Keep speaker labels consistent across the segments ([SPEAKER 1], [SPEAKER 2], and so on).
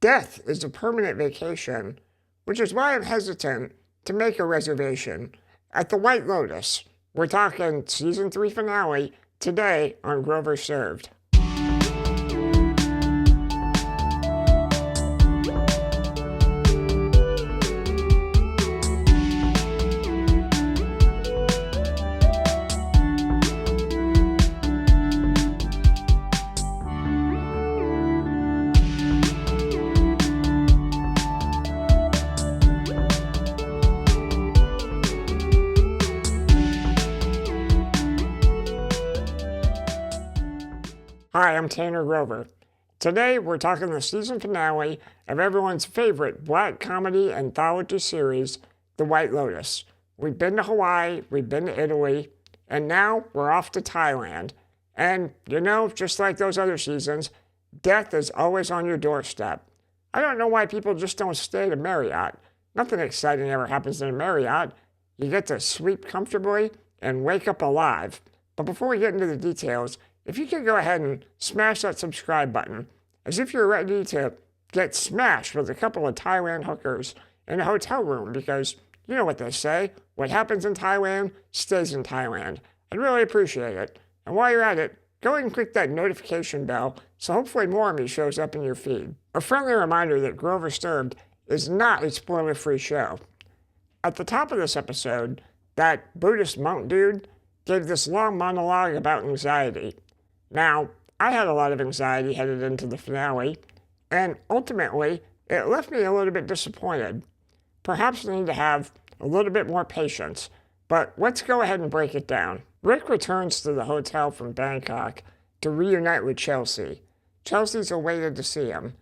[SPEAKER 1] Death is a permanent vacation, which is why I'm hesitant to make a reservation at the White Lotus. We're talking season 3 finale today on Grover Served. Hi, I'm Tanner Grover. Today we're talking the season finale of everyone's favorite black comedy anthology series, The White Lotus. We've been to Hawaii, we've been to Italy, and now we're off to Thailand. And, just like those other seasons, death is always on your doorstep. I don't know why people just don't stay at a Marriott. Nothing exciting ever happens in a Marriott. You get to sleep comfortably and wake up alive. But before we get into the details, if you could go ahead and smash that subscribe button, as if you're ready to get smashed with a couple of Thailand hookers in a hotel room, because you know what they say, what happens in Thailand stays in Thailand. I'd really appreciate it. And while you're at it, go ahead and click that notification bell so hopefully more of me shows up in your feed. A friendly reminder that Grover Served is not a spoiler-free show. At the top of this episode, that Buddhist monk dude gave this long monologue about anxiety. Now, I had a lot of anxiety headed into the finale, and ultimately, it left me a little bit disappointed. Perhaps I need to have a little bit more patience, but let's go ahead and break it down. Rick returns to the hotel from Bangkok to reunite with Chelsea. Chelsea's awaited to see him.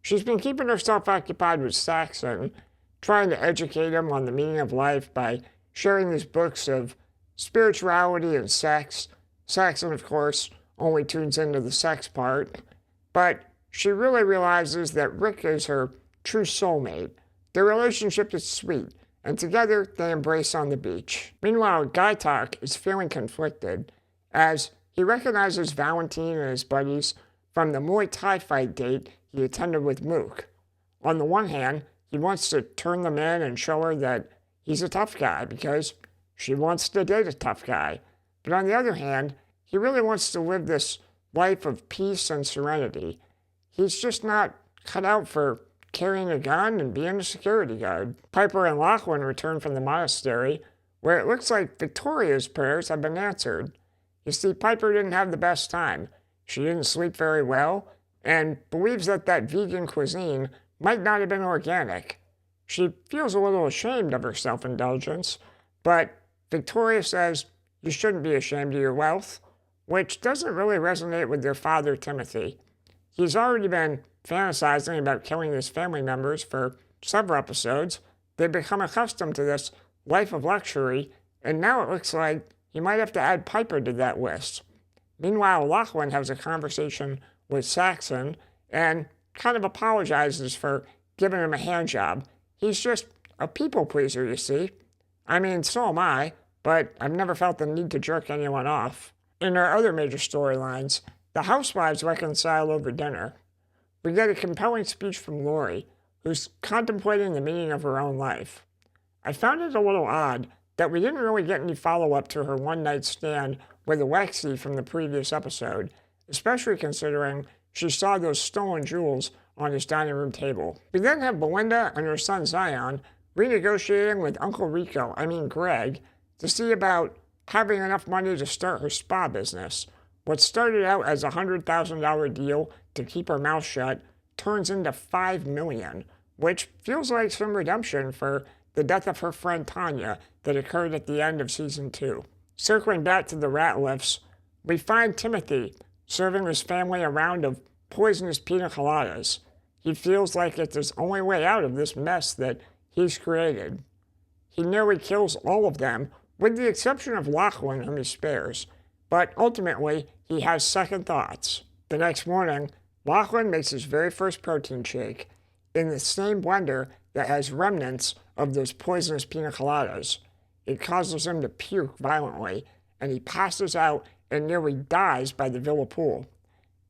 [SPEAKER 1] She's been keeping herself occupied with Saxon, trying to educate him on the meaning of life by sharing these books of spirituality and sex. Saxon, of course, only tunes into the sex part, but she really realizes that Rick is her true soulmate. Their relationship is sweet, and together they embrace on the beach. Meanwhile, Gaitak is feeling conflicted as he recognizes Valentine and his buddies from the Muay Thai fight date he attended with Mook. On the one hand, he wants to turn them in and show her that he's a tough guy because she wants to date a tough guy. But on the other hand, he really wants to live this life of peace and serenity. He's just not cut out for carrying a gun and being a security guard. Piper and Lachlan return from the monastery, where it looks like Victoria's prayers have been answered. You see, Piper didn't have the best time. She didn't sleep very well, and believes that vegan cuisine might not have been organic. She feels a little ashamed of her self-indulgence, but Victoria says you shouldn't be ashamed of your wealth, which doesn't really resonate with their father, Timothy. He's already been fantasizing about killing his family members for several episodes. They've become accustomed to this life of luxury, and now it looks like he might have to add Piper to that list. Meanwhile, Lachlan has a conversation with Saxon and kind of apologizes for giving him a handjob. He's just a people pleaser, you see. I mean, so am I, but I've never felt the need to jerk anyone off. In our other major storylines, the housewives reconcile over dinner. We get a compelling speech from Lori, who's contemplating the meaning of her own life. I found it a little odd that we didn't really get any follow-up to her one-night stand with Alexei from the previous episode, especially considering she saw those stolen jewels on his dining room table. We then have Belinda and her son Zion renegotiating with Uncle Greg, to see about having enough money to start her spa business. What started out as a $100,000 deal to keep her mouth shut turns into $5 million, which feels like some redemption for the death of her friend Tanya that occurred at the end of season 2. Circling back to the rat lifts, we find Timothy serving his family a round of poisonous pina coladas. He feels like it's his only way out of this mess that he's created. He nearly kills all of them, with the exception of Lachlan, whom he spares, but ultimately he has second thoughts. The next morning, Lachlan makes his very first protein shake in the same blender that has remnants of those poisonous pina coladas. It causes him to puke violently, and he passes out and nearly dies by the villa pool.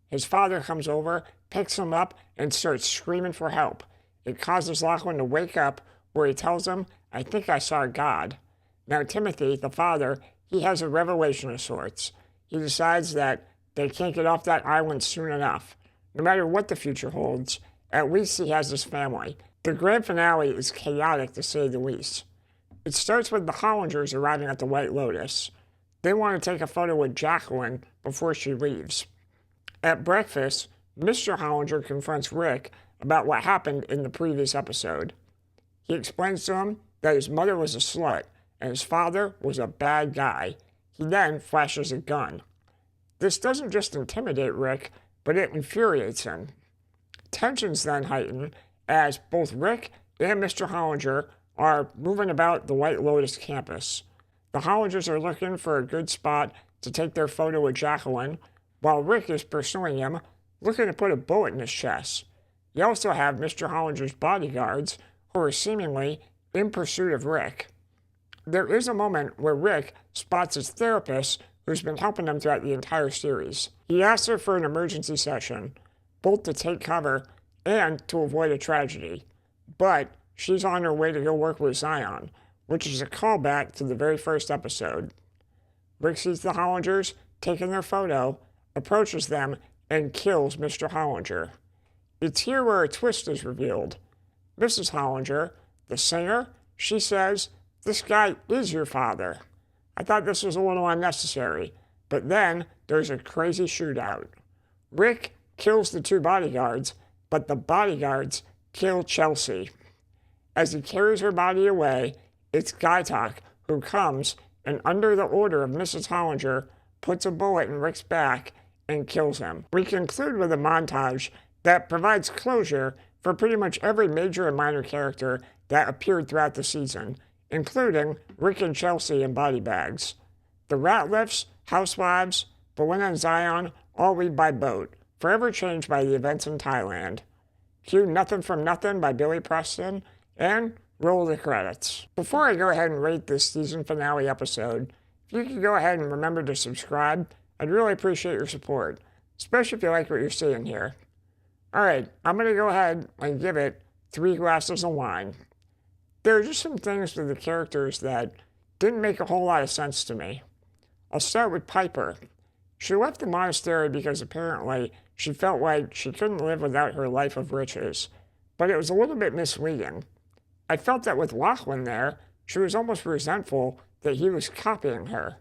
[SPEAKER 1] His father comes over, picks him up and starts screaming for help. It causes Lachlan to wake up, where he tells him, "I think I saw God." Now Timothy, the father, he has a revelation of sorts. He decides that they can't get off that island soon enough. No matter what the future holds, at least he has his family. The grand finale is chaotic, to say the least. It starts with the Hollingers arriving at the White Lotus. They want to take a photo with Jacqueline before she leaves. At breakfast, Mr. Hollinger confronts Rick about what happened in the previous episode. He explains to him that his mother was a slut and his father was a bad guy. He then flashes a gun. This doesn't just intimidate Rick, but it infuriates him. Tensions then heighten as both Rick and Mr. Hollinger are moving about the White Lotus campus. The Hollingers are looking for a good spot to take their photo with Jacqueline, while Rick is pursuing him, looking to put a bullet in his chest. You also have Mr. Hollinger's bodyguards, who are seemingly in pursuit of Rick. There is a moment where Rick spots his therapist, who's been helping him throughout the entire series. He asks her for an emergency session, both to take cover and to avoid a tragedy. But she's on her way to go work with Zion, which is a callback to the very first episode. Rick sees the Hollingers taking their photo, approaches them, and kills Mr. Hollinger. It's here where a twist is revealed. Mrs. Hollinger, the singer, she says, "This guy is your father." I thought this was a little unnecessary, but then there's a crazy shootout. Rick kills the two bodyguards, but the bodyguards kill Chelsea. As he carries her body away, it's Gaitak who comes and, under the order of Mrs. Hollinger, puts a bullet in Rick's back and kills him. We conclude with a montage that provides closure for pretty much every major and minor character that appeared throughout the season, including Rick and Chelsea in body bags. The Ratliffs, Housewives, Belinda and Zion all leave by boat, forever changed by the events in Thailand. Cue Nothing from Nothing by Billy Preston, and roll the credits. Before I go ahead and rate this season finale episode, if you could go ahead and remember to subscribe, I'd really appreciate your support, especially if you like what you're seeing here. Alright, I'm going to go ahead and give it 3 glasses of wine. There are just some things with the characters that didn't make a whole lot of sense to me. I'll start with Piper. She left the monastery because apparently she felt like she couldn't live without her life of riches, but it was a little bit misleading. I felt that with Lachlan there, she was almost resentful that he was copying her.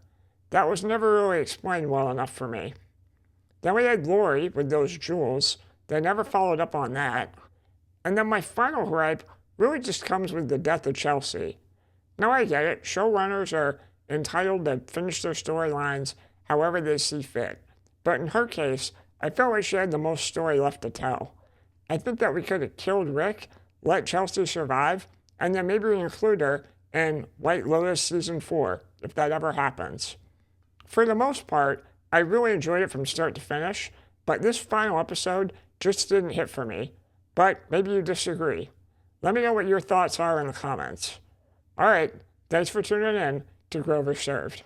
[SPEAKER 1] That was never really explained well enough for me. Then we had Lori with those jewels. They never followed up on that. And then my final gripe really just comes with the death of Chelsea. Now I get it, showrunners are entitled to finish their storylines however they see fit. But in her case, I felt like she had the most story left to tell. I think that we could have killed Rick, let Chelsea survive, and then maybe include her in White Lotus Season 4, if that ever happens. For the most part, I really enjoyed it from start to finish, but this final episode just didn't hit for me. But maybe you disagree. Let me know what your thoughts are in the comments. Alright, thanks for tuning in to Grover Served.